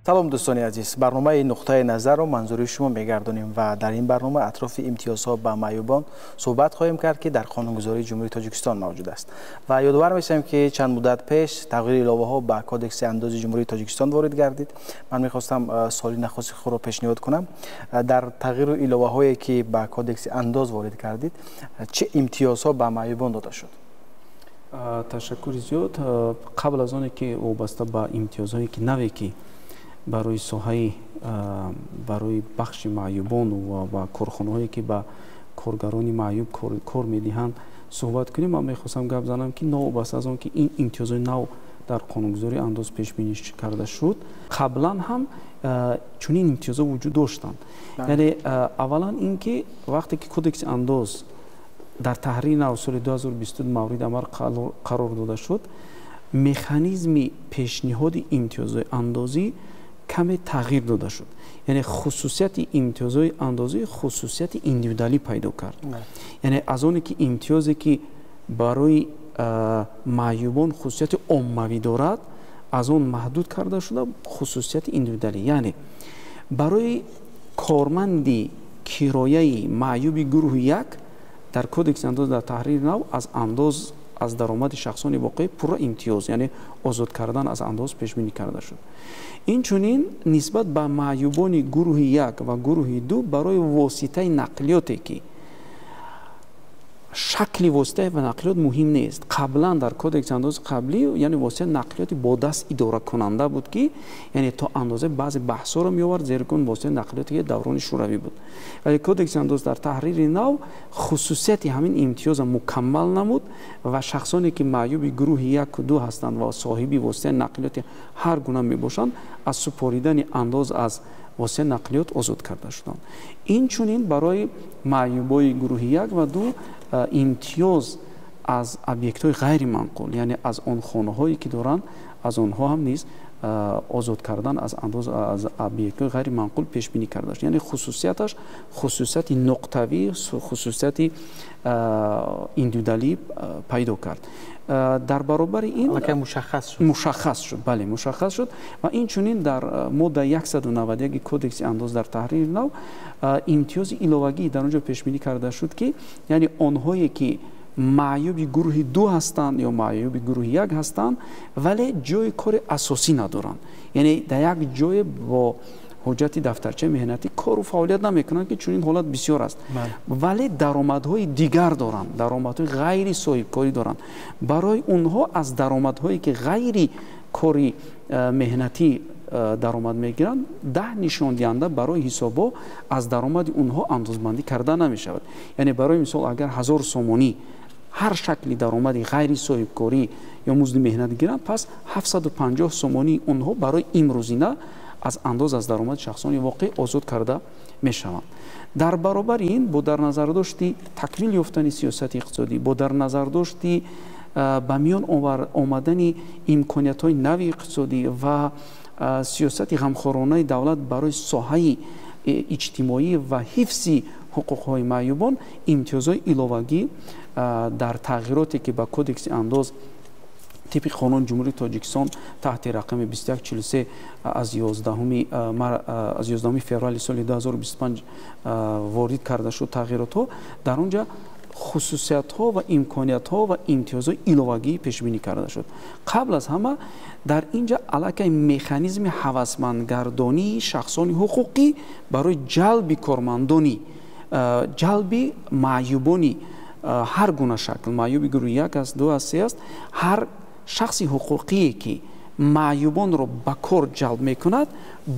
سلام دوستان عزیز، برنامه نقطه نظر رو منظوری شما میگردونیم و در این برنامه اطراف امتیازها به معیوبان صحبت خواهیم کرد که در قانونگذاری جمهوری تاجیکستان موجود است و یادآور میشم که چند مدت پیش تغییر الهه ها به کدکس انداز جمهوری تاجیکستان وارد گردید. من میخواستم سوالی نخست خود را پیشنهاد کنم. در تغییر الهه هایی که به کدکس انداز وارد کردید چه امتیازها به معیوبان داده شد؟ تشکر زیاد. قبل از آن که وابسته به امتیازهایی که نوی که برای ساحه برای بخش معیوبان و کارخانه‌هایی که به کارگران معیوب کار می‌دهند صحبت کنیم، من می‌خواستم گپ زنم که وابسته از آن که این امتیازهای نو در قانونگذاری انداز پیش بینی کرده شد، قبلا هم چنین امتیازها وجود داشتند. یعنی اولا اینکه وقتی که کدکس انداز در تحریر نو سال 2022 مورد عمل قرار داده شد، مکانیزم پیشنهاد امتیازهای اندازی کمی تغییر داده شد. یعنی خصوصیت امتیازهای اندازی خصوصیت ایندیویدوالی پیدا کرد. یعنی از اون که امتیازی که برای معیوبان خصوصیت عمومی دارد از اون محدود کرده شده خصوصیت ایندیویدوالی. یعنی برای کارمندی کرایه معیوب گروه یک در کدکس انداز در تحریر نو از انداز از درآمد شخصان واقعی پر امتیاز، یعنی آزاد کردن از انداز پیش بینی کرده شد. این چنین نسبت به معیوبان گروه یک و گروه دو برای واسطه نقلیاتی که شکل واسطه و نقلیات مهم نیست. قبلا در کدکس انداز قبلی یعنی واسطه نقلیات با دست اداره کننده بود که یعنی تا اندازه بعضی بحثا رو می آورد، زیر کن واسطه نقلیاتی دوران شوروی بود. ولی کدکس انداز در تحریر نو خصوصیت همین امتیاز مکمل نمود و شخصانی که معیوب گروه یک و دو هستند و صاحبی واسطه نقلیات هر گونه می باشند از سپاریدن انداز از واسطه نقلیات آزاد کرده شدند. این چنین برای معیوبای گروه یک و دو امتیاز از ابیکت های غیر منقول، یعنی از آن خانه هایی که دارند از آنها هم نیز آزاد کردن از انداز از ابیکت های غیر منقول پیش بینی کرده شد. یعنی خصوصیتش خصوصیت نقطوی، خصوصیت ایندیویدوالی پیدا کرد. در برابر این مشخص شد. بله مشخص شد و این چنین در ماده 191 کدکس انداز در تحریر نو امتیاز الهه‌ای در اونجا پیش بینی کرده شد که یعنی آنهایی که معیوب گروه دو هستند یا معیوب گروه یک هستند ولی جای کار اساسی ندارند، یعنی در یک جای با حجت دفترچه مهنتی کار و فعالیت نمیکنند که چنین حالت بسیار است، ولی درآمدهای دیگر دارند، درآمدهای غیر صاحب کاری دارند. برای اونها از درآمدهایی که غیر کاری مهنتی درآمد میگیرند 10 نشان دهنده برای حسابا از درآمد اونها اندازبندی کرده نمی شود. یعنی برای مثال اگر 1000 سومانی هر شکلی درآمد غیر صاحب کاری یا مزد مهنت گیرند، پس 750 سومانی اونها برای امروزینه از انداز از درآمد شخصان واقعی آزاد کرده می شوند. در برابر این با در نظر داشتی تکمیل یافتن سیاست اقتصادی، با در نظر داشتی به میان آمدن امکانیت های نو اقتصادی و سیاست غمخوارانه دولت برای ساحه اجتماعی و حفظ حقوق های معیوبان، امتیازهای الهه‌ای در تغییراتی که به کدکس انداز طبق قانون جمهوری تاجیکستان تحت رقم 2143 از 11 فوریه سال 2025 وارد کرده شد تغییرات ها، در اونجا خصوصیت ها و امکانیت ها و امتیازهای الهه‌ای پیش بینی کرده شد. قبل از همه در اینجا علاقه مکانیزم هوسمندگردانی شخصان حقوقی برای جلب کارمندانی، جلب معیوبانی هر گونه شکل، معیوب گروه یک است، دو است، سه است، هر شخص حقوقی که معیوبان را به کار جلب میکند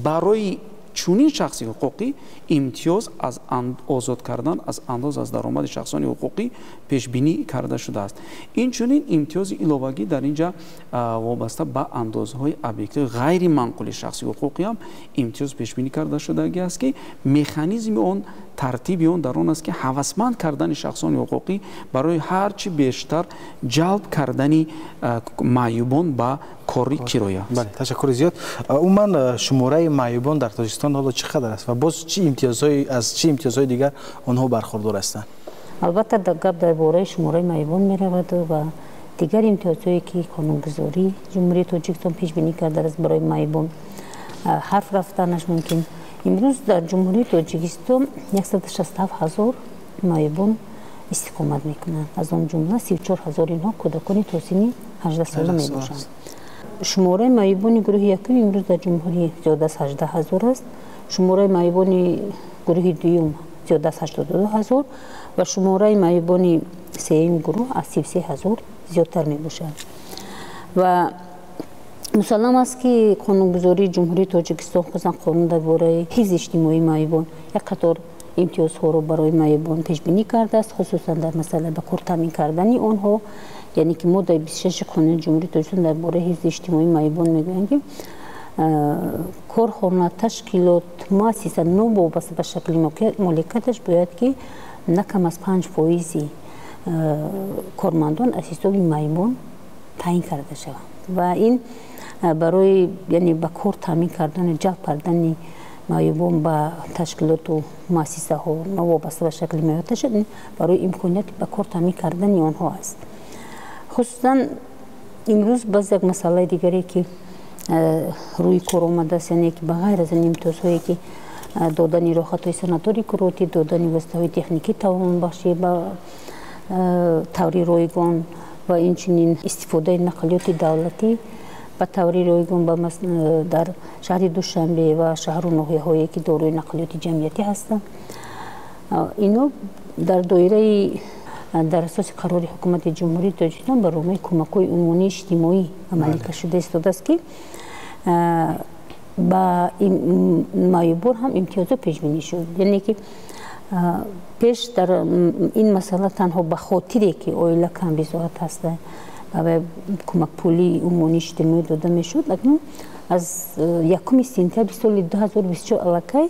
برای چونین شخصی حقوقی امتیاز از آزاد کردن از انداز از درآمد شخصان حقوقی پیش بینی کرده شده است. این چونین امتیاز الهه‌ای در اینجا وابسته به اندازهای ابیکت غیر منقول شخصی حقوقی هم امتیاز پیش بینی کرده شده است که مکانیزم اون ترتیب اون در آن است که هوسمند کردن شخصان حقوقی برای هر چی بیشتر جلب کردن معیوبان به کاری کرایه. بله تشکر زیاد. عموما شماره معیوبان در تاجیکستان حالا چقدر است و باز چه امتیازهای دیگر آنها برخوردار هستند؟ البته گپ درباره شماره معیوبان می رود و دیگر امتیازهایی که قانونگذاری جمهوری تاجیکستان پیش بینی کرده است برای معیوبان. حرف رفتنش ممکن. امروز در جمهوری تاجیکستان 167,000 معیوبان استقامت میکنند. از آن جمله 34,000 اینها کودکان تا سن 18 ساله می باشند. شماره معیوبان گروه یکم امروز در جمهوری زیاده از 18,000 است. شماره معیوبان گروه دوم زیاده از 82,000 و شماره معیوبان سوم گروه از 33,000 زیادتر می باشند. و مسلم است که قانونگذاری جمهوری تاجیکستان خصوصا قانون درباره حفظ اجتماعی معیوبان یک قطار امتیازها را برای معیوبان پیش بینی کرده است، خصوصا در مسئله به کار تامین کردن آنها. یعنی که ماده 26 قانون جمهوری تاجیکستان درباره حفظ اجتماعی معیوبان میگویند که کارخانه تشکیلات مؤسسه نو وابسته به شکل مالکیتش باید که نه کم از 5% کارمندان از حساب معیوبان تعیین کرده شود و این برای یعنی به کار تامین کردن جلب کردن معیوبان به تشکیلات و مؤسسه ها وابسته به شکل مالکیتش برای امکانیت به کار تامین کردن آنها است. خصوصا امروز باز یک مسئله دیگری که روی کار آمده است، یعنی که بغیر از این امتیازهایی که دادن راحت‌های سناتوری کروتی، دادن واسطه‌های تکنیکی توانبخشی به طور رایگان و اینچنین استفاده نقلیات دولتی به طور رایگان در شهر دوشنبه و شهر و ناحیه‌هایی که دارای نقلیات جمعیتی هستند، اینا در دایره در اساس قرار حکومت جمهوری تاجیکستان برای کمک‌های عمومی اجتماعی عملی شده است که با معیوبان هم امتیاز پیش بینی شد. یعنی که پیش در این مسئله تنها به خاطری که اویلا کم بزاعت هست و کمک پولی عمومی اجتماعی داده میشد، اکنون از 1 سپتامبر سال 2024 علاقه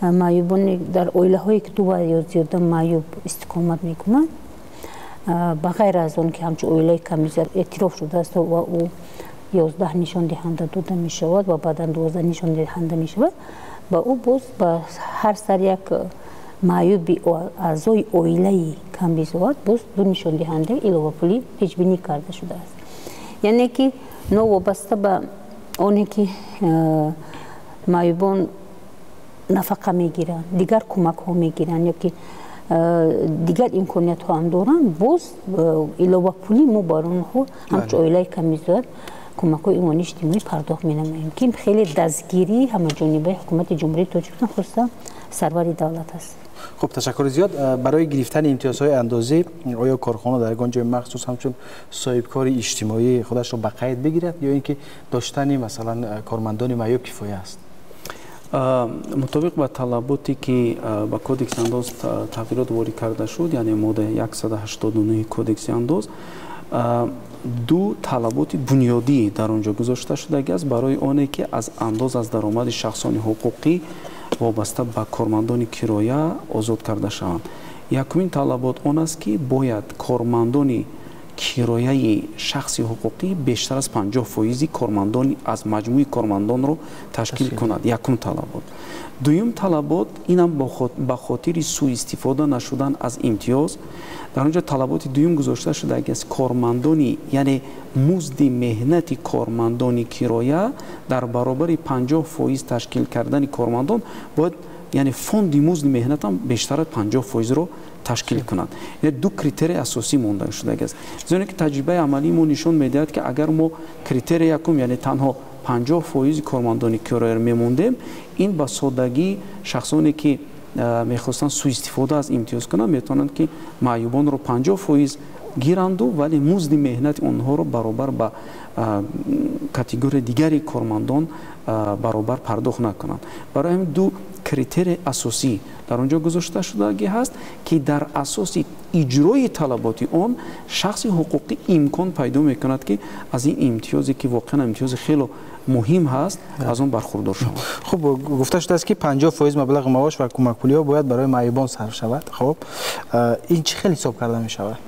معیوبان در اویله هایی که 2 یا زیاده معیوب استقامت میکنند بغیر از آن که همچون اویله کمیزر اعتراف شده است و او 11 نشان دهنده داده می شود و بعدا 12 نشان دهنده می شود، با او باز با هر سر یک معیوب اعضای اویله کم بزاعت باز 2 نشان دهنده علاوه پولی پیش بینی کرده شده است. یعنی که نو وابسته به آنی که معیوبان نفقه میگیرن، دیگر کمک ها میگیرن یا که دیگر امکانیت ها هم دارن، باز علاوه پولی ما بر اونها همچون اویله کمیزاد کمک های عمومی اجتماعی پرداخت می نماییم که خیلی دستگیری همه جانبه حکومت جمهوری تاجیکستان خصوصا سرور دولت است. خب تشکر زیاد. برای گرفتن امتیازهای اندازی آیا کارخانه در یگان جای مخصوص همچون صاحبکار اجتماعی خودش را به قید بگیرد یا اینکه داشتن مثلا کارمندان معیوب کفایه است؟ مطابق با طلباتی که با کودکس انداز تغییرات وارد کرده شد، یعنی ماده 189 کودکس انداز، 2 طلبات بنیادی در آنجا گذاشته شده است برای آنه که از انداز از درآمد شخصان حقوقی وابسته به کارمندان کرایه آزاد کرده شوند. یکمین طلبات آن است که باید کارمندان کرایه شخصی حقوقی بیشتر از 50% کارمندان از مجموع کارمندان رو تشکیل کند. یکم طلبات. دوم طلبات اینم با خاطر سوء استفاده نشدن از امتیاز در آنجا طلبات دوم گذاشته شده که از کارمندانی یعنی مزد مهنت کارمندان کرایه در برابر 50% تشکیل کردن کارمندان باید یعنی فوند مزد مهنت هم بیشتر از 50% رو تشکیل کنند. یعنی 2 کریتری اساسی مونده شده است. زیرا که تجربه عملی ما نشون میدهد که اگر ما کریتری یکم یعنی تنها 50% کارمندان کرایه میموندیم، این با سادگی شخصانی که میخواستن سوء استفاده از امتیاز کنند میتونند که معیوبان رو 50% گیرند ولی مزد مهنت اونها رو برابر با کاتگوری دیگری کارمندان برابر پرداخت نکنند. برای همین 2 کریتری اساسی در اونجا گذاشته شده هست که در اساس اجرای طلبات اون شخص حقوقی امکان پیدا میکند که از این امتیازی که واقعا امتیاز خیلی مهم هست از اون برخوردار شود. خب گفته شده است که 50% مبلغ معاش و کمک پولی ها باید برای معیوبان صرف شود. خب این چه خیلی حساب کرده می شود؟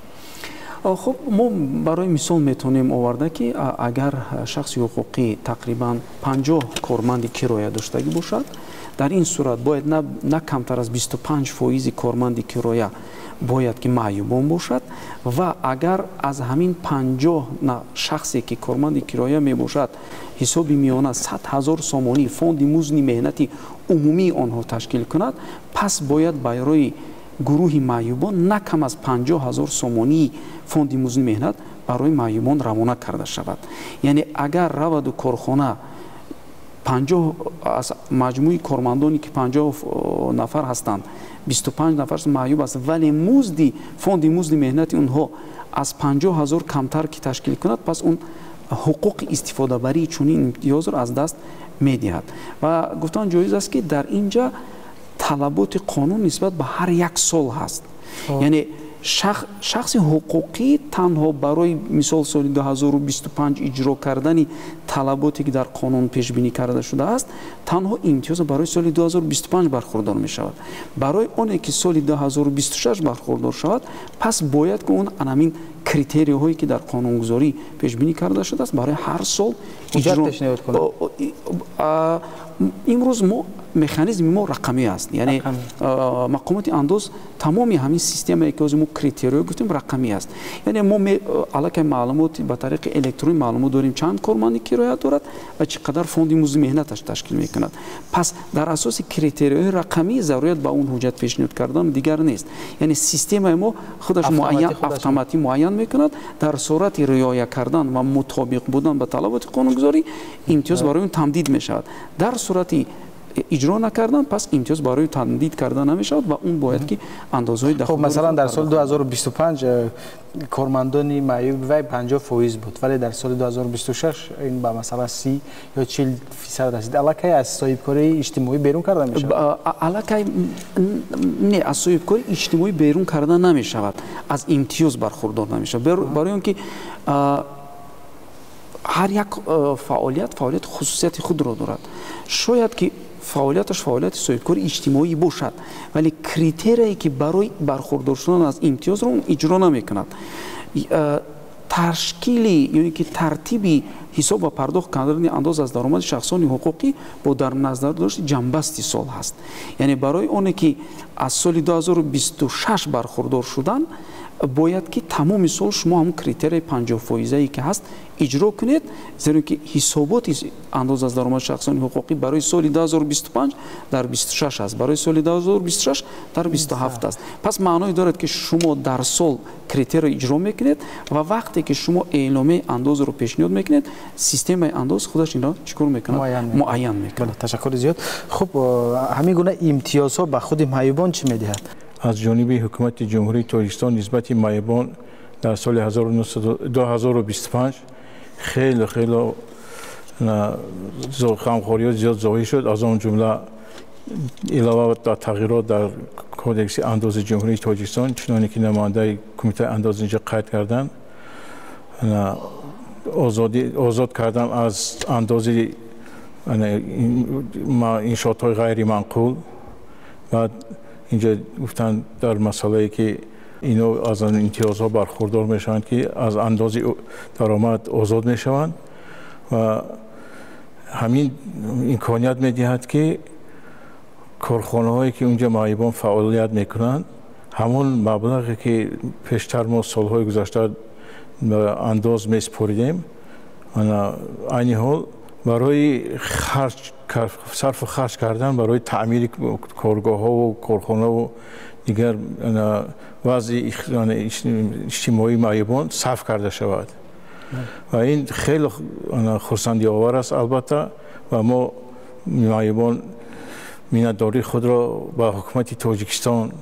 خب ما برای مثال میتونیم آورده که اگر شخص حقوقی تقریبا 50 کارمند کرایه داشتگی باشد، در این صورت باید نه کمتر از 25% کارمند کرایه باید که معیوبان باشد و اگر از همین 50 شخصی که کارمند کرایه می باشد حسابی میانه 100,000 سومانی فوند مزد مهنتی عمومی آنها تشکیل کند، پس باید برای گروه معیوبان نه کم از 50,000 سومانی فوند مزد مهنت برای معیوبان روانه کرده شود. یعنی اگر رود و کارخانه 50 از مجموع کارمندانی که 50 نفر هستند 25 نفر معیوب است، ولی مزدی فوند مزد مهنتی اونها از 50,000 کمتر که تشکیل کند، پس اون حقوق استفاده بری چنین امتیاز را از دست می‌دهد. و گفتن جایز است که در اینجا طلبات قانون نسبت به هر یک سال هست. یعنی شخص حقوقی تنها برای مثال سال 2025 اجرا کردن طلباتی که در قانون پیش بینی کرده شده است، تنها امتیاز برای سال 2025 برخوردار می شود. برای آنی که سال 2026 برخوردار شود، پس باید که اون همین کریتری هایی که در قانونگذاری پیش بینی کرده شده است برای هر سال اجرا امروز ما مکانیزم ما رقمی است. یعنی مقامات اندوز تمامی همین سیستمی که از ما کریتریو گفتیم رقمی است. یعنی ما علاقه معلومات به طریق الکترونیک معلومات داریم چند کارمندی کرایه دارد و چقدر فوند مزد مهنتش تشکیل میکند. پس در اساس کریتریوی رقمی ضرورت به اون حجت پیشنهاد کردن دیگر نیست. یعنی سیستم ما خودش اتوماتیک معین میکند. در صورت رعایت کردن و مطابق بودن به طلبات قانونگذاری امتیاز برای اون تمدید میشود. در صورتی اجرا نکردن پس امتیاز برای تمدید کردن نمیشود و اون باید که اندازهای دخل. خب مثلا در سال 2025 کارمندان معیوب وی 50% بود، ولی در سال 2026 این به مثلا 30 یا 40% رسید. علاقه از صاحبکاری اجتماعی بیرون کرده میشود؟ علاقه نه، از صاحبکاری اجتماعی بیرون کرده نمیشود، از امتیاز برخوردار نمیشود. برای اینکه هر یک فعالیت خصوصیت خود را دارد. شاید که فعالیتش فعالیت صاحبکاری اجتماعی باشد، ولی کریتریایی که برای برخوردار شدن از امتیاز را اجرا نمیکند. تشکیلی یعنی که ترتیبی حساب و پرداخت کردن انداز از درآمد شخصانی حقوقی با در نظر داشت جنبستی سال هست. یعنی برای اون که از سال 2026 برخوردار شدن باید که تمام سال شما هم کریتری 50% که هست اجرا کنید، زیرا که حسابات انداز از درآمد شخصانی حقوقی برای سال 2025 در 26 است، برای سال 2026 در 27 است. پس معنی دارد که شما در سال کریتری اجرا میکنید و وقتی که شما اعلامیه انداز رو پیشنهاد میکنید، سیستم انداز خودش این را چیکار میکنه؟ معین میکنه. تشکر زیاد. خب همین گونه امتیازها به خود معیوبان چی میدهد؟ از جانب حکومت جمهوری تاجیکستان نسبت معیوبان در سال 2025 خیلی غمخواری زیاد ظاهر شد. از آن جمله علاوه بر تغییرات در کودکس انداز جمهوری تاجیکستان، چنانچه که نماینده کمیته انداز اینجا قید کردن، آزاد کردن از انداز انشاءات غیر منقول. بعد اینجا گفتن در مسئله که اینو از امتیازها برخوردار میشوند که از انداز درآمد آزاد میشوند و همین امکانیت میدهد که کارخانه هایی که اونجا معیوبان فعالیت میکنند همون مبلغی که پیشتر ما سالهای گذشته انداز میسپاریدیم، این حال برای صرف و خرج کردن برای تعمیر کارگاه ها و کارخانه و دیگر وضع اجتماعی معیوبان صرف کرده شود و این خیلی خرسندی آور است. البته و ما معیوبان مینتداری خود را با حکومت تاجیکستان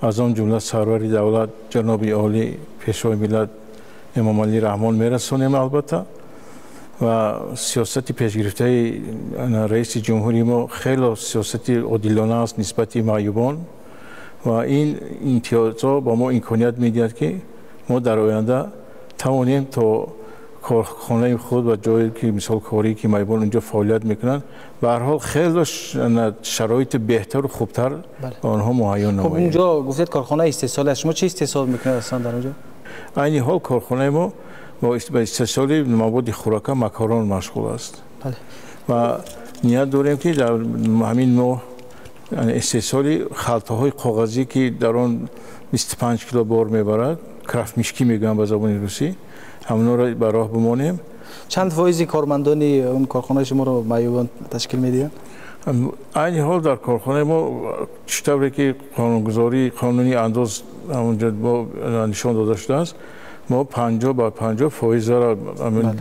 از آن جمله سرور دولت جناب عالی پیشوای ملت امام علی رحمان میرسانیم. البته و سیاست پیشگرفته رئیس جمهوری ما خیلی سیاست عادلانه است نسبت معیوبان و این امتیازها با ما امکانیت میدهد که ما در آینده توانیم تا کارخانه خود و جایی که مثال کاری که معیوبان اونجا فعالیت میکنن به هر حال خیلی شرایط بهتر و خوبتر به آنها مهیا نماییم. خب اونجا گفتید کارخانه استحصال است، شما چه استحصال میکنید اصلا در اونجا؟ این حال کارخانه ما با استحصال مواد خوراکه مکارون مشغول است. و نیت داریم که در همین نوع استحصال خلطه های کاغذی که در آن 25 کیلو بار میبرد، کرافت میشکی میگن به زبان روسی، همونا را به راه بمانیم چند فایز کارمندان اون کارخانه شما رو معیوبان تشکیل میدین؟ این حال در کارخانه ما چطوری که قانونگذاری قانونی انداز همونجا با نشان داده شده است، ما 50 با 50 فایز را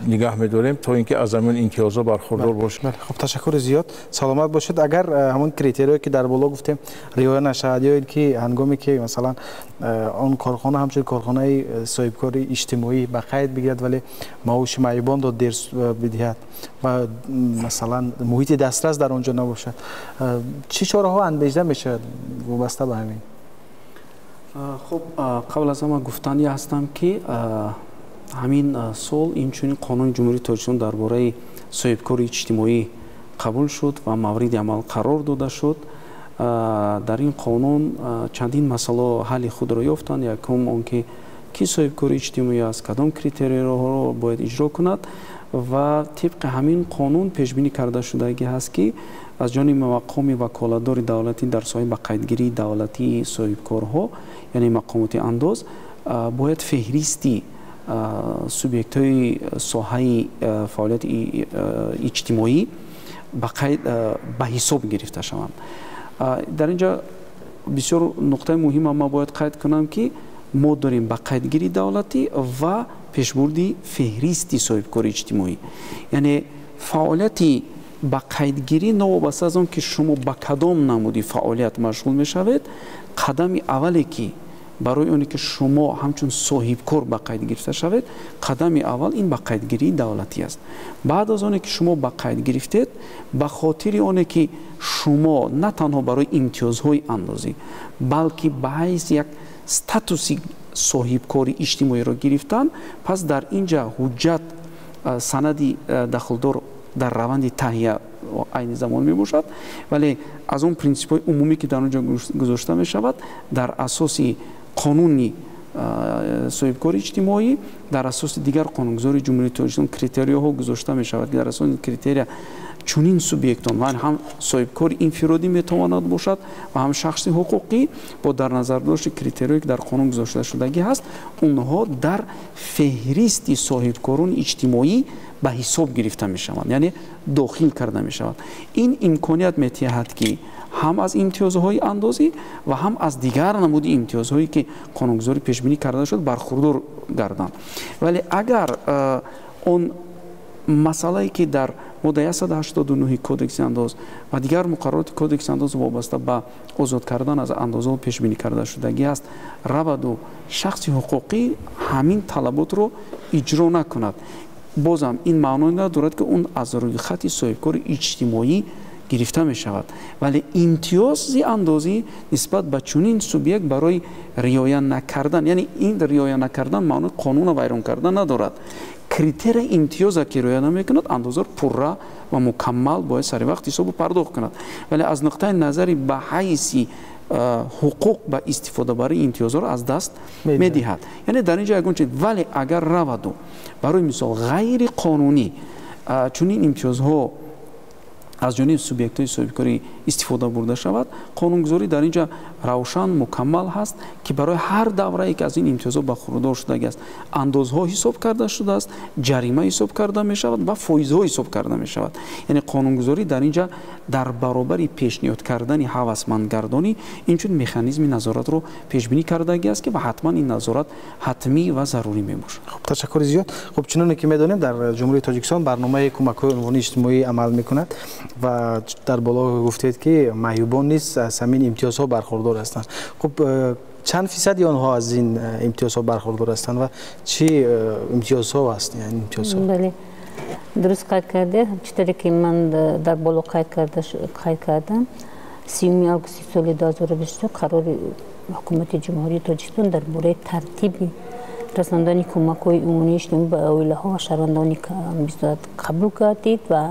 نگاه می‌داریم تا اینکه از همین امتیازها برخوردار باشیم. خب تشکر زیاد، سلامت باشید. اگر همون کریتریایی که در بالا گفتیم رعایت نشود یا اینکه هنگامی که مثلا اون کارخانه همچون کارخانه صاحبکاری اجتماعی به قید بگیرد ولی معاش معیوبان را دیر بدهد و مثلا محیط دسترس در اونجا نباشد، چه چاره‌ها اندیشیده میشه وابسته به همین؟ خب قبل از همه گفتنی هستم که همین سال اینچنین قانون جمهوری تاجیکستان درباره صاحبکاری اجتماعی قبول شد و مورد عمل قرار داده شد. در این قانون چندین مسئله حل خود را یافتند. یکم آنکه کی صاحبکاری اجتماعی است، کدام کریتریاها را باید اجرا کند و طبق همین قانون پیش بینی کرده شدگی هست که از جانب مقام وکالتدار دولتی در ساحه با قیدگیری دولتی صاحبکارها یعنی مقامات انداز باید فهرستی سوبیکت های ساحه فعالیت اجتماعی به حساب گرفته شوند. در اینجا بسیار نقطه مهم ما باید قید کنم که ما داریم با قیدگیری دولتی و پیشبردی فهرستی صاحبکاری اجتماعی، یعنی فعالیتی با قیدگیری نوابسته از آن که شما با کدام نمودی فعالیت مشغول میشوید، قدم اولی که برای اونی که شما همچون صاحبکار با قید گرفته شوید، قدم اول این با قیدگیری دولتی است. بعد از اونی که شما با قید گرفتید، به خاطر اونی که شما نه تنها برای امتیازهای اندازی بلکه به حیث یک استاتوسی صاحبکاری اجتماعی را گرفتن، پس در اینجا حجت سندی دخلدار در روند تهیه عین زمان می باشد، ولی از اون پرینسیپ های عمومی که در اونجا گذاشته می شود در اساس قانونی صاحبکاری اجتماعی، در اساس دیگر قانونگذاری جمهوری تاجیکستان کریتریاها گذاشته می شود که در اساس کریتریا چنین سوبیکتان و هم صاحبکار انفرادی می تواند باشد و هم شخصی حقوقی با در نظر داشت کریتریایی که در قانون گذاشته شدگی هست، اونها در فهرست صاحبکاران اجتماعی به حساب گرفته می شوند، یعنی داخل کرده می شود. این امکانیت می تواند که هم از امتیازهای اندازی و هم از دیگر نمود امتیازهایی که قانونگذاری پیش بینی کرده شد برخوردار گردند. ولی اگر اون مسئله که در ماده 189 کودکس انداز و دیگر مقررات کودکس انداز وابسته به آزاد کردن از اندازه پیش بینی کرده شدگی است، رود و شخص حقوقی همین طلبات رو اجرا نکند، بازم این معنی ندارد که اون از روی خط صاحبکار اجتماعی گرفته می شود، ولی امتیازی اندازی نسبت به چنین سوبیکت برای رعایت نکردن، یعنی این رعایت نکردن معنی قانون را ویران کردن ندارد. کریتر امتیاز که رعایت نمیکند اندازه پره و مکمل باید سر وقت حساب پرداخت کند، ولی از نقطه نظری به حیث حقوق به استفاده برای امتیاز را از دست میدهد. یعنی در اینجا یکون چیز، ولی اگر رود برای مثال غیر قانونی چنین امتیازها از جانب سوبیکت های صاحبکاری استفاده برده شود، قانونگذاری در اینجا روشن مکمل هست که برای هر دوره ای که از این امتیازها برخوردار شده است اندازها حساب کرده شده است، جریمه حساب کرده می شود و فایزها حساب کرده می شود. یعنی قانونگذاری در اینجا در برابر پیشنهاد کردن هوسمندگردانی اینچون مکانیزم نظارت رو پیش بینی کرده است که حتما این نظارت حتمی و ضروری می باشد. خب تشکر زیاد. خب چنانه که میدانیم در جمهوری تاجیکستان برنامه کمک‌های عنوانی اجتماعی عمل میکند و در بالا گفتید که معیوبان نیز از همین امتیازها برخوردار هستند. خب چند فیصدی آنها از این امتیازها برخوردار هستند و چه امتیازها هستند؟ یعنی امتیازها بله درست قید کرده. چطوری که من در بالا قید کردم 30 آگوست سال 2022 قرار حکومت جمهوری تاجیکستان درباره ترتیب رساندن کمک‌های عمومی اجتماعی به اولیاء و شهروندان قبول گردید و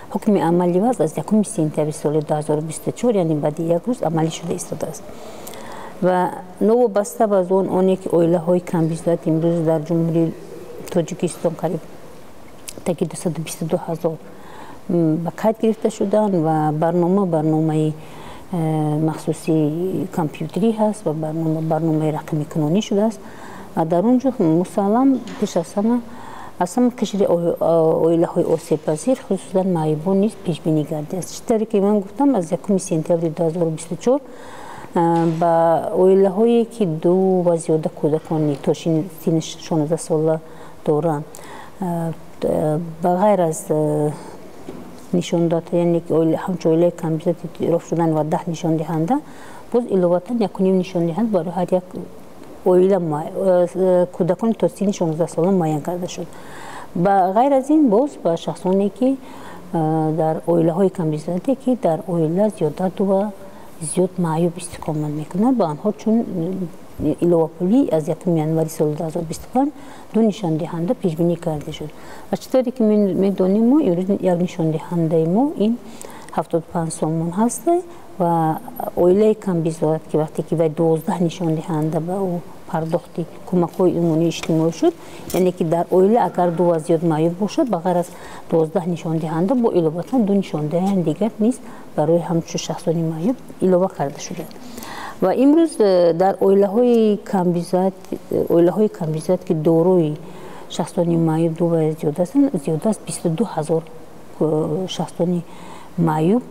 حکم عملی وضع از 1 سپتامبر سال 2024 یعنی بعد یک روز عملی شده ایستاده است و نوابسته به آنی که اولیاء کم بیزداد امروز در جمهوری تاجیکستان قریب تا 222,000 به قید گرفته شدند و برنامه مخصوصی کامپیوتری هست و برنامه رقمی کنونی شده است و در اونجا مسلم پیش از همه اصلا کشور اویله های آسیب‌پذیر خصوصا معیوبان نیست پیش بینی کرده است. چطوری که من گفتم از 1 سپتامبر 2024 با اویله هایی که 2 و زیاده کودکان تا سن 16 ساله دارند بغیر از نشان داده یعنی همچون اویله کمبیزات اعتراف شدن و 10 نشان دهنده باز علاوه 1.5 نشان دهنده برای هر یک اویله کودکان تا سن 16 ساله معین کرده شد. با غیر از این باز با شخصانی که در اویله های کمبیزاتی که در اویله زیادت و زیاد معیوب استقامت میکنند با آنها چون ایلوپولی از 1 ینوری سال 2025 2 نشان دهنده پیش بینی کرده شد. و چطوری که میدونیم ما امروز یک نشان دهنده ما این 75 سالمون هست و اویله کمبیزات که وقتی که 12 نشان دهنده به او پرداختی کمک‌های عمومی اجتماعی شد یعنی که در اویله اگر 2 و زیاد معیوب باشد بغیر از 12 نشان دهنده با علاوه 2 نشان دهنده دیگر نیست برای همچون شخصان معیوب علاوه کرده شده. و امروز در اویله های کمبیزات که داروی شخصان معیوب 2 و زیاد هستند زیاد از 22,000 شخصان معیوب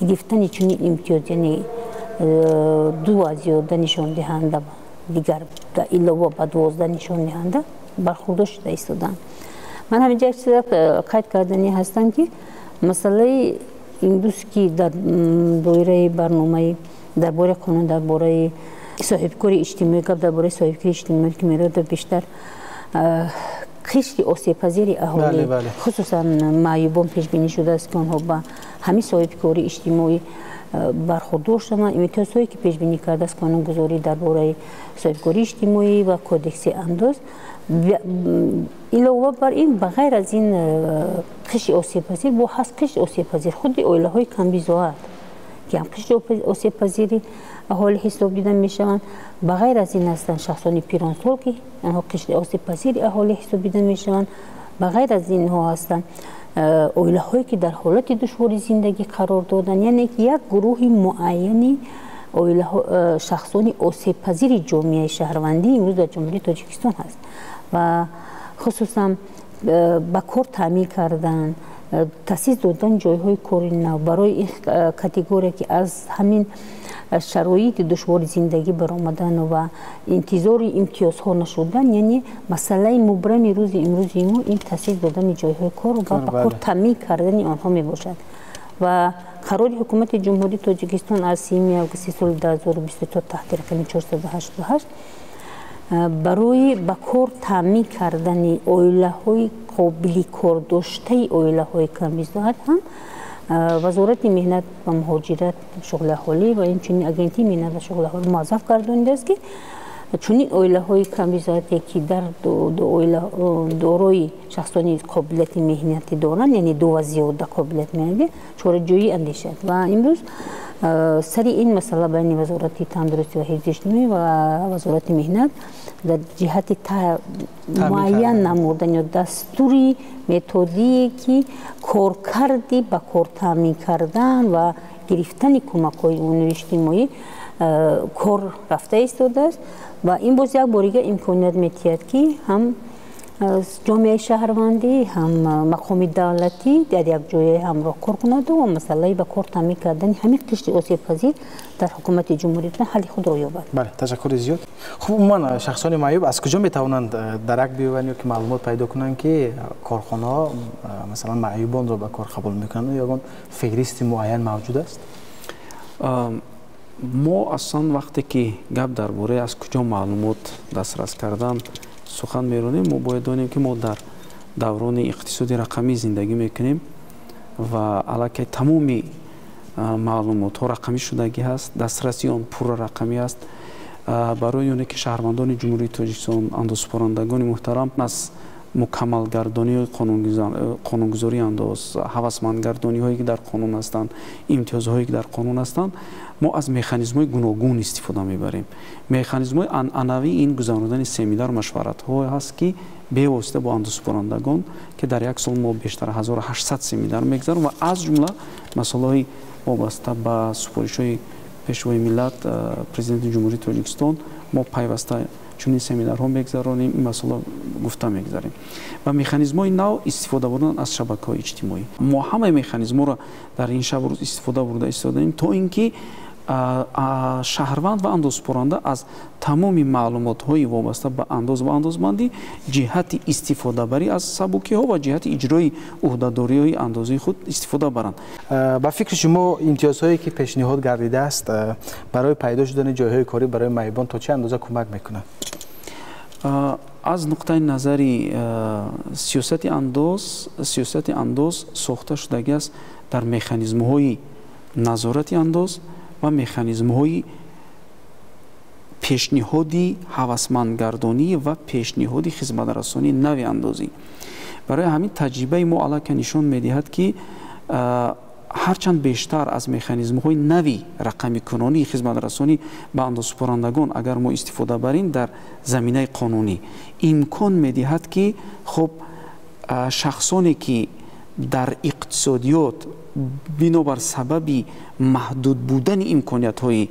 گرفتن چنین امتیاز یعنی 2 و زیاده نشان دهنده دیگر در علاوه به 12 نشان دهنده برخوردار شده ایستادند. من همینجا یک چیز قید کردنی هستم که مسئله امروز که در دایره برنامه درباره قانون درباره صاحبکاری اجتماعی درباره صاحبکاری اجتماعی که میراد بیشتر قشر آسیب‌پذیر اهالی خصوصا معیوبان پیش بینی شده است که آنها با همین صاحبکاری اجتماعی برخوردار شدند. امتیازهایی که پیش بینی کرده است قانونگذاری درباره صاحبکاری اجتماعی و کودکس انداز علاوه بر این بغیر از این قشر آسیب‌پذیر با هست قشر آسیب‌پذیر خود اویله های کمبیزات که هم قشر آسیب‌پذیر اهالی حساب دیده میشوند بغیر از این هستند شخصان پیرانسال که آنها قشر آسیب‌پذیر اهالی حساب دیده میشوند بغیر از اینها هستند اویله هایی که در حالت دشواری زندگی قرار دادن یعنی یک گروه معینی شخصان آسیب‌پذیر جامعه شهروندی امروز در جمهوری تاجیکستان هست و خصوصا با کار تامین کردن تاسیس دادن جایهای کاری نو برای این کاتگوری که از همین شرایط دشوار زندگی برآمدن و انتظار امتیازها نشدن یعنی مسئله مبرم روز امروز ما این تاسیس دادن جایهای کار و با کار تامین کردن آنها می باشد و قرار حکومت جمهوری تاجیکستان از 3 آگوست سال 2024 تحت رقم 488 برای با کار تامین کردن اویله های قابل کار داشته اویله های کمبیزات هم وزارت مهنت و مهاجرت شغل اهالی و همچنین اگنتی مهنت و شغل اهالی موظف گردانیده است که چنین اویله های کمبیزاتی که در دارای شخصانی قابلیت مهنتی دارند یعنی 2 و زیاده قابلیت مهنتی چاره‌جویی اندیشد و امروز سر این مسئله بین وزارت تندرستی و حفظ اجتماعی و وزارت مهنت در جهت معین نمودن یا دستوری متدی که کارکردی با کار تامین کردن و گرفتن کمک‌های عمومی اجتماعی کار رفته ایستاده است و این باز یک باره امکانیت می‌دهد که هم جامعه شهروندی هم مقام دولتی در یک جای همراه کار کند و مسئله به کار تامین کردن همین قشر آسیب‌پذیر در حکومت جمهوری حل خود را یابد. بله تشکر زیاد. خب عموما شخصان معیوب از کجا میتوانند درک بیاورند یا که معلومات پیدا کنند که کارخانه‌ها مثلا معیوبان را به کار قبول میکنند یا فهرست معین موجود است؟ ما اصلا وقتی که گپ درباره از کجا معلومات دسترس کردن سخن میرونیم ما باید دانیم که ما در دوران اقتصادی رقمی زندگی میکنیم و علاقه تمامی معلومات ها رقمی شدگی هست دسترسی آن پر رقمی است برای اونه که شهروندان جمهوری تاجیکستان اندازه‌سپارندگان محترم از مکمل گردانی قانونگذاری انداز هوسمند گردانی هایی که در قانون هستند امتیازهایی که در قانون هستند ما از مکانیزم‌های گوناگون استفاده میبریم مکانیزم‌های عنعنوی این گذراندن سمینار مشورت ها هست که به واسطه با اندازه‌سپارندگان که در یک سال ما بیشتر 1800 سمینار میگذاریم و از جمله مسائل وابسته به سفارش‌های پیشوای ملت پرزیدنت جمهوری تاجیکستان ما پیوسته чунин семинарҳо мегзаронем, ин масъала гуфта мегзарем. ва механизмҳои нав истифода бурдан аз шабакаҳои иҷтимоӣ. мо ҳамаи механизмҳоро дар ин шабу рӯз истифода бурда истодаем, то ин ки шаҳрванд ва андозпоранда аз тамоми маълумотҳои вобаста ба андоз ва андозмандӣ ҷиҳати истифодабарӣ аз сабукиҳо ва ҷиҳати иҷрои уҳдадориҳои андозии худ истифода баранд. ба фикри шумо имтиёзҳое ки пешниҳод гардидааст барои пайдо шудани ҷойҳои корӣ барои маъюбон то чӣ андоза кӯмак мекунад? аз нуқтаи назари сиёсати андоз сохта шудагӣ аст дар механизмҳои назорати андоз ва механизмҳои пешниҳоди ҳавасмандгардонӣ ва пешниҳоди хизматрасонии нави андозӣ. барои ҳамин таҷрибаи мо аллакай нишон медиҳад ки ҳарчанд бештар аз механизмҳои нави рақамикунонии хизматрасонӣ ба андозсупорандагон агар мо истифода барем дар заминаи қонунӣ, имкон медиҳад ки хуб шахсоне ки дар иқтисодиёт бинобар сабаби маҳдуд будани имкониятҳои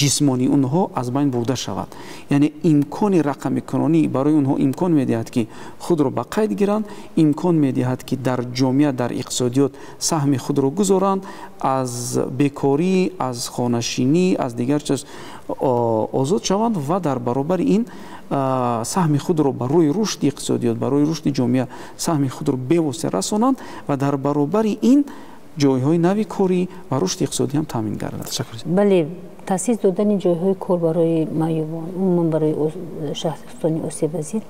ҷисмонии онҳо аз байн бурда шавад. яъне имкони рақамикунонӣ барои онҳо имкон медиҳад ки худро ба қайд гиранд, имкон медиҳад ки дар ҷомеа дар иқтисодиёт саҳми худро гузоранд, аз бекорӣ, аз хонашинӣ, аз дигар чиз озод шаванд ва дар баробари ин саҳми худро барои рушди иқтисодиёт, барои рушди ҷомеа саҳми худро бевосита расонанд ва дар баробари ин ҷойҳои нави корӣ ва рушди иқтисодӣ ҳам таъмин гардад. бале таъсис додани ҷойҳои кор барои маъюбон, умуман барои шахсони осебпазир,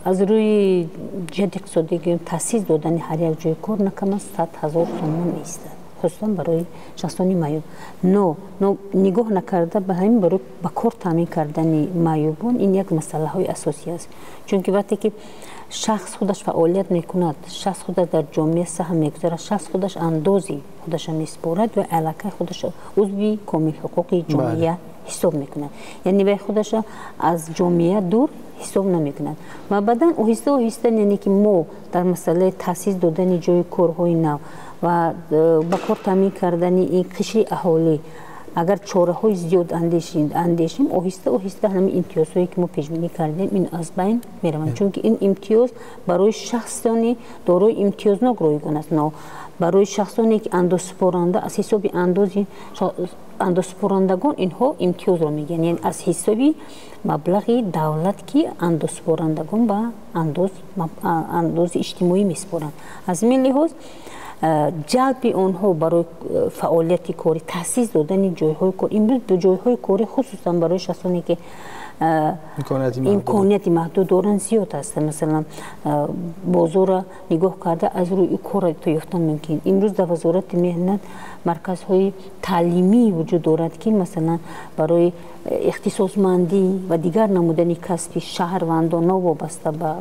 аз рӯи ҷиҳати иқтисодӣ гӯем таъсис додани ҳар як ҷойи кор на кам аз 100,000 сомон меистад, хусусан барои шахсони маъюб. но нигоҳ накарда ба ҳамин барои ба кор таъмин кардани маъюбон, ин як масъалаҳои асосӣ аст. чунки вақте ки шахс худаш фаъолият мекунад, шахс худаш дар ҷомеа саҳм мегузарад, шахс худаш андози худаша меспорад ва аллакай худаша узви комилҳуқуқи ҷомеа ҳисоб мекунад. яъне вай худаша аз ҷомеа дур ҳисоб намекунад. ва баъдан оҳиста оҳиста яъне ки мо дар масъалаи таъсис додани ҷойи корҳои нав ва ба кор таъмин кардани ин қишри аҳолӣ, агар чораҳои зиёд андешим, оҳиста оҳиста ҳамин имтиёзҳое ки мо пешбинӣ кардем ин аз байн мераванд. чунки ин имтиёз барои шахсони дорои имтиёзнок ройгон аст, но барои шахсоне ки андозсупоранда аз ҳисоби андозсупорандагон инҳо имтиёзро мегиранд, яъне аз ҳисоби маблағи давлат ки андозсупорандагон ба андози иҷтимоӣ меспоранд. аз ин лиҳоз ҷалби онҳо барои фаъолияти корӣ, таъсис додани ҷойҳои кор, имрӯз ба ҷойҳои корӣ хусусан барои шахсоне ки имконияти маҳдуд доранд зиёд аст. масалан бозора нигоҳ карда аз рӯи кора то ёфтан мумкин. имрӯз дар вазорати меҳнат марказҳои таълимӣ вуҷуд дорад ки масалан барои ихтисосмандӣ ва дигар намудани касби шаҳрвандон новобаста ба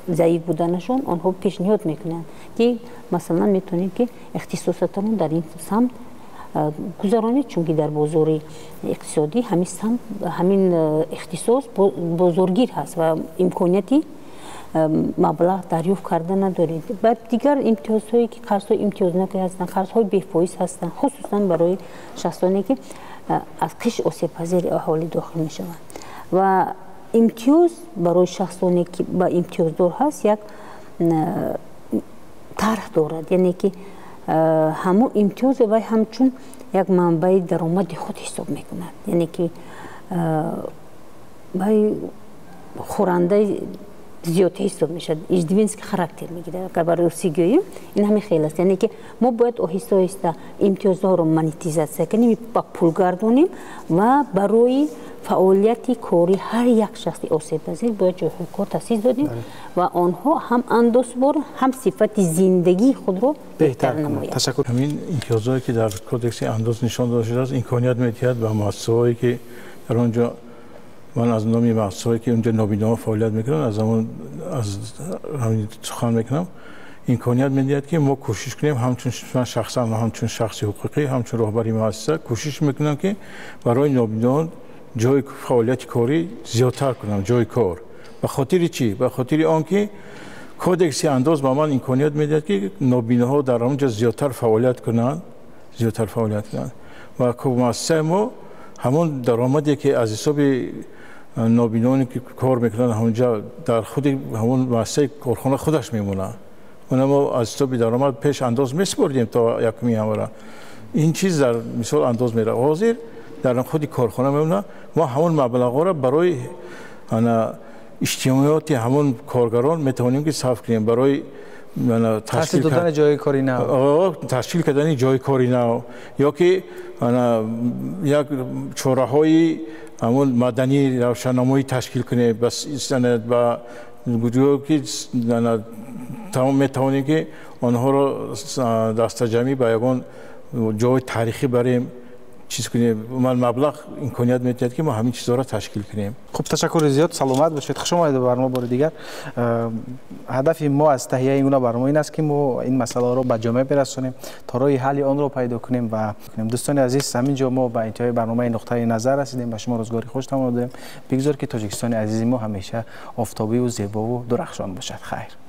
заиф буданашон онҳо пешниҳод мекунанд ки масалан метавонем ки ихтисосатон дар ин самт гузаронед, чунки дар бозори иқтисодӣ ҳамин ихтисос бозоргир ҳаст ва имконияти маблағ дарёфт карда надоред. баъд дигар имтиёзҳое ки қарзҳои имтиёзнок ҳастанд, қарзҳои бефоиз ҳастанд, хусусан барои шахсоне ки аз қиш осебпазири аҳолӣ дохил мешаванд. ва имтиёз барои шахсоне ки ба имтиёздор ҳаст як тарҳ дорад, яъне ки ҳамон имтиёз вай ҳамчун як манбаи даромади худ ҳисоб мекунад, яъне ки вай хӯрандаи зиёд ҳисоб мешавад, иждивинский характер мегирад. агар ба рӯсӣ гӯем ин ҳамин хел аст, яъне ки мо бояд оҳиста оҳиста имтиёзҳоро монетизатсия кунем, ба пул гардонем ва барои фаъолияти кори ҳар як шахси осебпазир бояд ҷойҳои кор таъсис додем ва онҳо ҳам андозбор ҳам сифати зиндагии худро беҳтар намоянд. ташаккур. ҳамин имтиёзҳое ки дар кодекси андоз нишон дода шудааст имконият медиҳад ба муассисаҳое ки дар он ҷо من از نامی مؤسسه‌ای که اونجا نابینا فعالیت میکنن از همین سخن میکنم امکانیت میدهد که ما کوشش کنیم همچون من شخصا و همچون شخصی حقوقی همچون راهبری مؤسسه کوشش میکنم که برای نابینان جای فعالیت کاری زیادتر کنم جای کار. به خاطر چی؟ به خاطر آنکه کودکس انداز به من امکانیت میدهد که نابیناها در اونجا زیادتر فعالیت کنند و مؤسسه ما همون درآمدی که از حساب نابینانی که کار میکنن همونجا در خود همون مؤسسه کارخانه خودش میمونه. ما از تو درآمد پیش انداز میسپردیم تا یکمی همراه. این چیز در مثال انداز میره. حاضر در خود کارخانه میمونه. ما همون مبلغ را برای اجتماعیات همون کارگران میتونیم که صرف کنیم برای تشکیل دادن جای کاری نو، تشکیل کردن جای کاری نو، یا که یک چهره‌های همون مدنی روشنمایی تشکیل کنه. بس استند با گروهی که تمام میتونیم که آنها را دست جمعی به یگان جای تاریخی بریم چیز کنیم. من مبلغ امکانیت میدهد که ما همین چیزها را تشکیل کنیم. خب تشکر زیاد، سلامت باشید. خوش آمدید به برنامه بار دیگر. هدف ما از تهیه این برنامه این است که ما این مسئله را به جامعه برسونیم تا راه حل آن را پیدا کنیم و دوستان عزیز، همینجا ما به انتهای برنامه نقطه نظر رسیدیم. به شما روزگاری خوش تمام دادیم. بگذار که تاجیکستان عزیز ما همیشه آفتابی و زیبا و درخشان باشد. خیر.